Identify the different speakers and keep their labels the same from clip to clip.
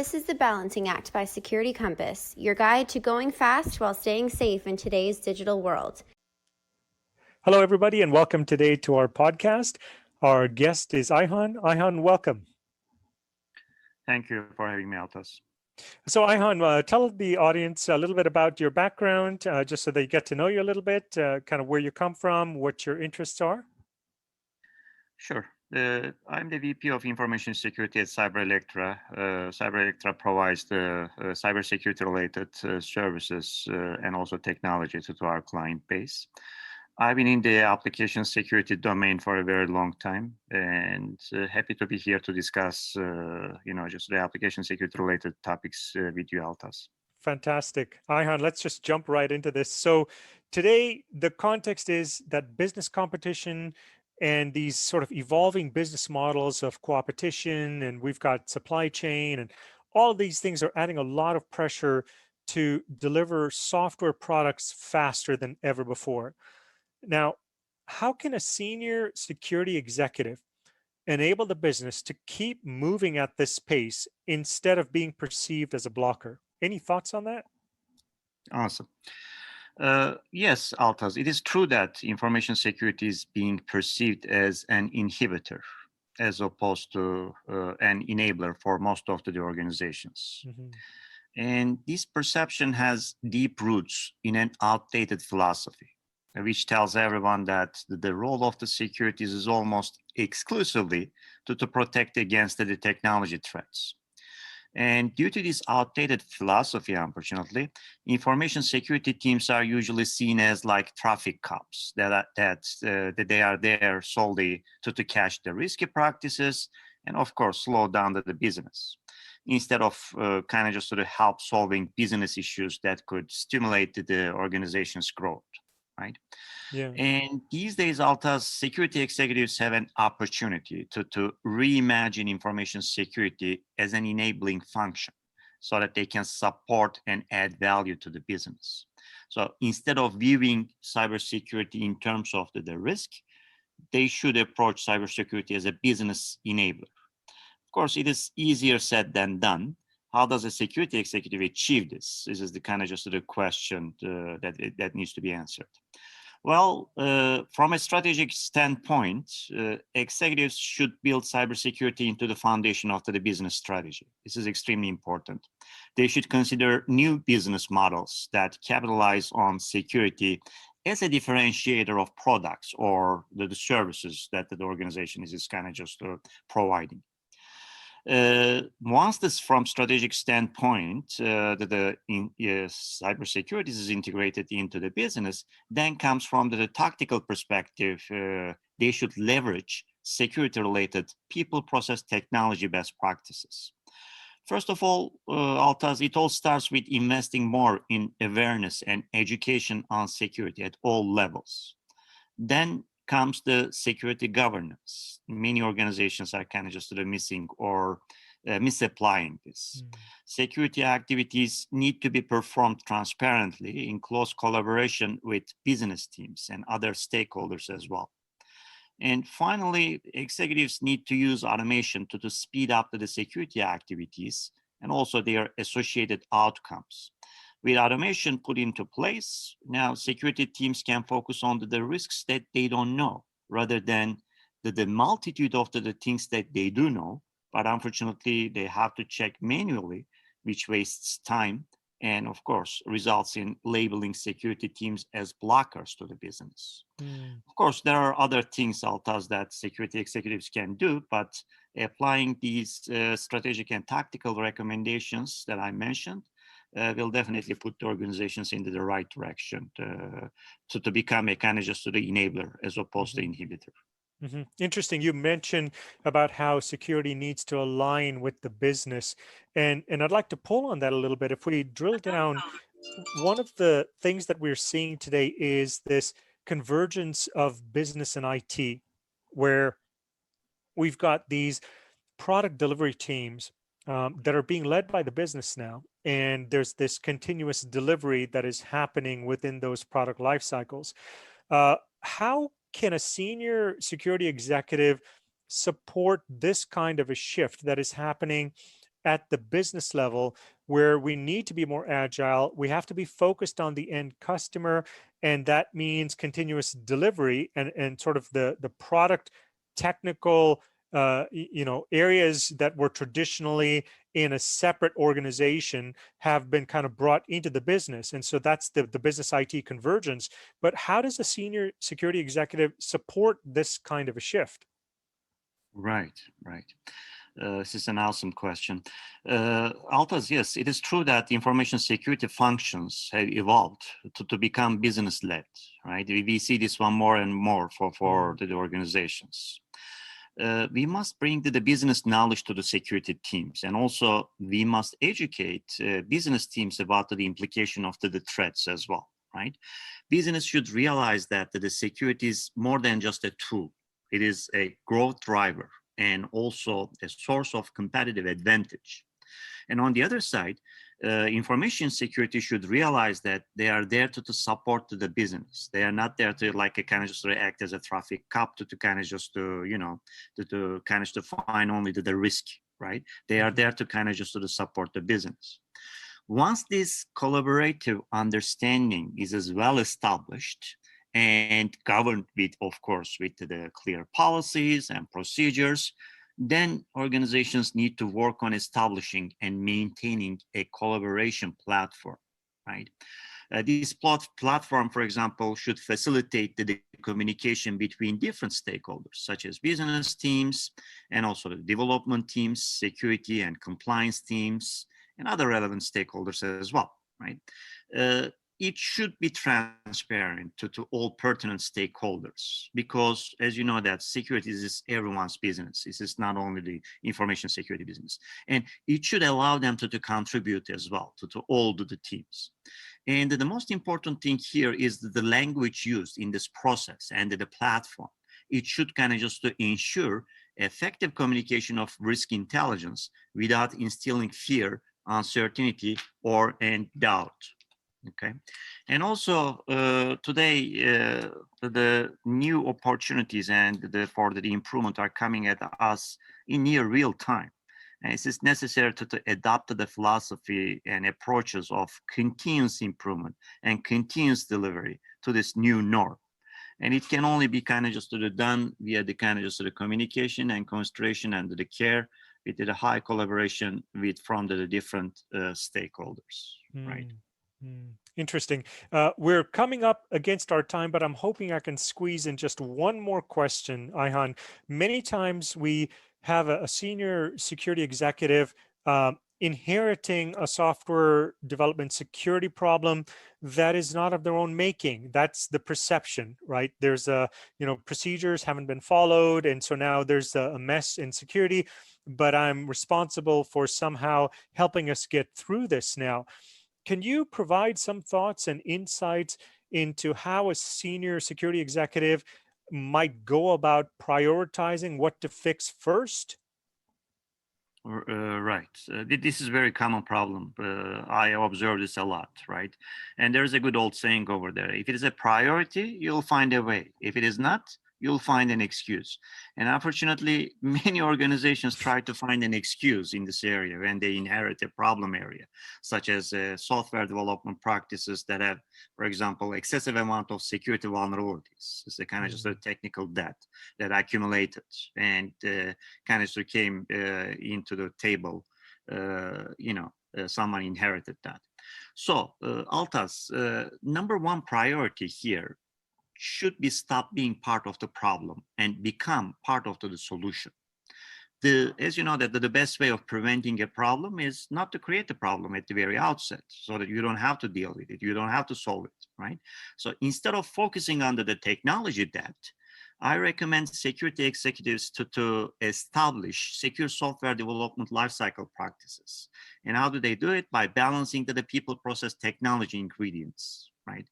Speaker 1: This is the Balancing Act by Security Compass, your guide to going fast while staying safe in today's digital world.
Speaker 2: Hello, everybody, and welcome today to our podcast. Our guest is Ayhan. Ayhan, welcome.
Speaker 3: Thank you for having me, Altaz.
Speaker 2: So, Ayhan, tell the audience a little bit about your background, just so they get to know you a little bit, kind of where you come from, what your interests are.
Speaker 3: Sure. I'm the VP of Information Security at Cyber Electra. Cyber Electra provides the cybersecurity-related services and also technology to our client base. I've been in the application security domain for a very long time, and happy to be here to discuss, just the application security-related topics with you, Altaz.
Speaker 2: Fantastic. Ayhan, let's just jump right into this. So today, the context is that business competition and these sort of evolving business models of competition, and we've got supply chain, and all of these things are adding a lot of pressure to deliver software products faster than ever before. Now, how can a senior security executive enable the business to keep moving at this pace instead of being perceived as a blocker? Any thoughts on that?
Speaker 3: Awesome. Yes, Altaz, it is true that information security is being perceived as an inhibitor as opposed to an enabler for most of the organizations.
Speaker 2: Mm-hmm.
Speaker 3: And this perception has deep roots in an outdated philosophy, which tells everyone that the role of the securities is almost exclusively to protect against the technology threats. And due to this outdated philosophy, unfortunately, information security teams are usually seen as like traffic cops, that they are there solely to catch the risky practices and, of course, slow down the business, instead of kind of just sort of help solving business issues that could stimulate the organization's growth, right?
Speaker 2: Yeah.
Speaker 3: And these days, Altaz, security executives have an opportunity to reimagine information security as an enabling function so that they can support and add value to the business. So instead of viewing cybersecurity in terms of the risk, they should approach cybersecurity as a business enabler. Of course, it is easier said than done. How does a security executive achieve this? This is the kind of just the question that needs to be answered. Well, from a strategic standpoint, executives should build cybersecurity into the foundation of the business strategy. This is extremely important. They should consider new business models that capitalize on security as a differentiator of products or the services that the organization is kind of just providing. Once this, from strategic standpoint, cybersecurity is integrated into the business, then comes from the tactical perspective, they should leverage security-related people, process, technology best practices. First of all, Altaz, it all starts with investing more in awareness and education on security at all levels. Then comes the security governance. Many organizations are kind of just missing or misapplying this. Security activities need to be performed transparently in close collaboration with business teams and other stakeholders as well. And finally, executives need to use automation to speed up the security activities and also their associated outcomes. With automation put into place, now security teams can focus on the risks that they don't know, rather than the multitude of the things that they do know, but unfortunately they have to check manually, which wastes time and, of course, results in labeling security teams as blockers to the business. Of course, there are other things, Altaz, that security executives can do, but applying these strategic and tactical recommendations that I mentioned will definitely put the organizations into the right direction to become a kind of just the enabler as opposed to inhibitor.
Speaker 2: Mm-hmm. Interesting. You mentioned about how security needs to align with the business. And I'd like to pull on that a little bit. If we drill down, one of the things that we're seeing today is this convergence of business and IT, where we've got these product delivery teams that are being led by the business now. And there's this continuous delivery that is happening within those product life cycles. How can a senior security executive support this kind of a shift that is happening at the business level where we need to be more agile. We have to be focused on the end customer, and that means continuous delivery and sort of the product technical areas that were traditionally in a separate organization have been kind of brought into the business. And so that's the business IT convergence. But how does a senior security executive support this kind of a shift?
Speaker 3: Right, right. This is an awesome question. Altaz, yes, it is true that information security functions have evolved to become business-led, right? We see this one more and more for the organizations. We must bring the business knowledge to the security teams, and also we must educate business teams about the implication of the threats as well, right? Business should realize that the security is more than just a tool. It is a growth driver and also a source of competitive advantage. And on the other side, information security should realize that they are there to support the business. They are not there to kind of just act as a traffic cop to kind of just to kind of to find only the risk, right? They are there to kind of just to support the business. Once this collaborative understanding is as well established and governed with, of course, with the clear policies and procedures, then organizations need to work on establishing and maintaining a collaboration platform, right? This platform, for example, should facilitate the communication between different stakeholders, such as business teams and also the development teams, security and compliance teams, and other relevant stakeholders as well, right? It should be transparent to all pertinent stakeholders, because as you know that security is everyone's business. This is not only the information security business. And it should allow them to contribute as well to all the teams. And the most important thing here is the language used in this process and the platform. It should kind of just to ensure effective communication of risk intelligence without instilling fear, uncertainty, or doubt. Okay, and also today the new opportunities and for the improvement are coming at us in near real time. And it is necessary to adopt the philosophy and approaches of continuous improvement and continuous delivery to this new norm. And it can only be kind of just done via the kind of just the communication and consideration and the care with the high collaboration from the different stakeholders, right?
Speaker 2: Interesting. We're coming up against our time, but I'm hoping I can squeeze in just one more question, Ayhan. Many times we have a senior security executive inheriting a software development security problem that is not of their own making. That's the perception, right? There's procedures haven't been followed, and so now there's a mess in security, but I'm responsible for somehow helping us get through this now. Can you provide some thoughts and insights into how a senior security executive might go about prioritizing what to fix first?
Speaker 3: Right. This is a very common problem. I observe this a lot, right? And there's a good old saying over there. If it is a priority, you'll find a way. If it is not, you'll find an excuse. And unfortunately, many organizations try to find an excuse in this area when they inherit a problem area, such as software development practices that have, for example, excessive amount of security vulnerabilities. It's a kind of just a technical debt that accumulated and kind of just came into the table, someone inherited that. So Altaz, number one priority here should be stop being part of the problem and become part of the solution. As you know, that the best way of preventing a problem is not to create the problem at the very outset, so that you don't have to deal with it, you don't have to solve it, right? So instead of focusing on the technology debt, I recommend security executives to establish secure software development lifecycle practices. And how do they do it? By balancing the people, process, technology ingredients, right?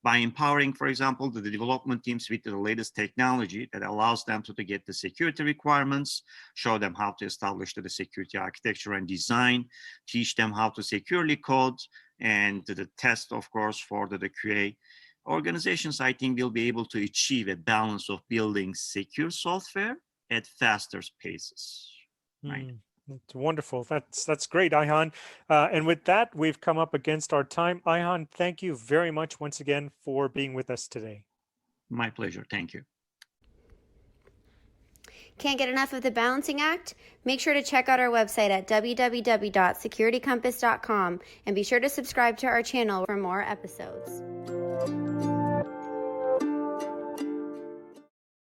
Speaker 3: By empowering, for example, the development teams with the latest technology that allows them to get the security requirements, show them how to establish the security architecture and design, teach them how to securely code, and the test, of course, for the QA. Organizations, I think, will be able to achieve a balance of building secure software at faster paces, right?
Speaker 2: It's wonderful. That's great, Ayhan. And with that, we've come up against our time. Ayhan, thank you very much once again for being with us today.
Speaker 3: My pleasure. Thank you.
Speaker 1: Can't get enough of the balancing act? Make sure to check out our website at www.securitycompass.com and be sure to subscribe to our channel for more episodes.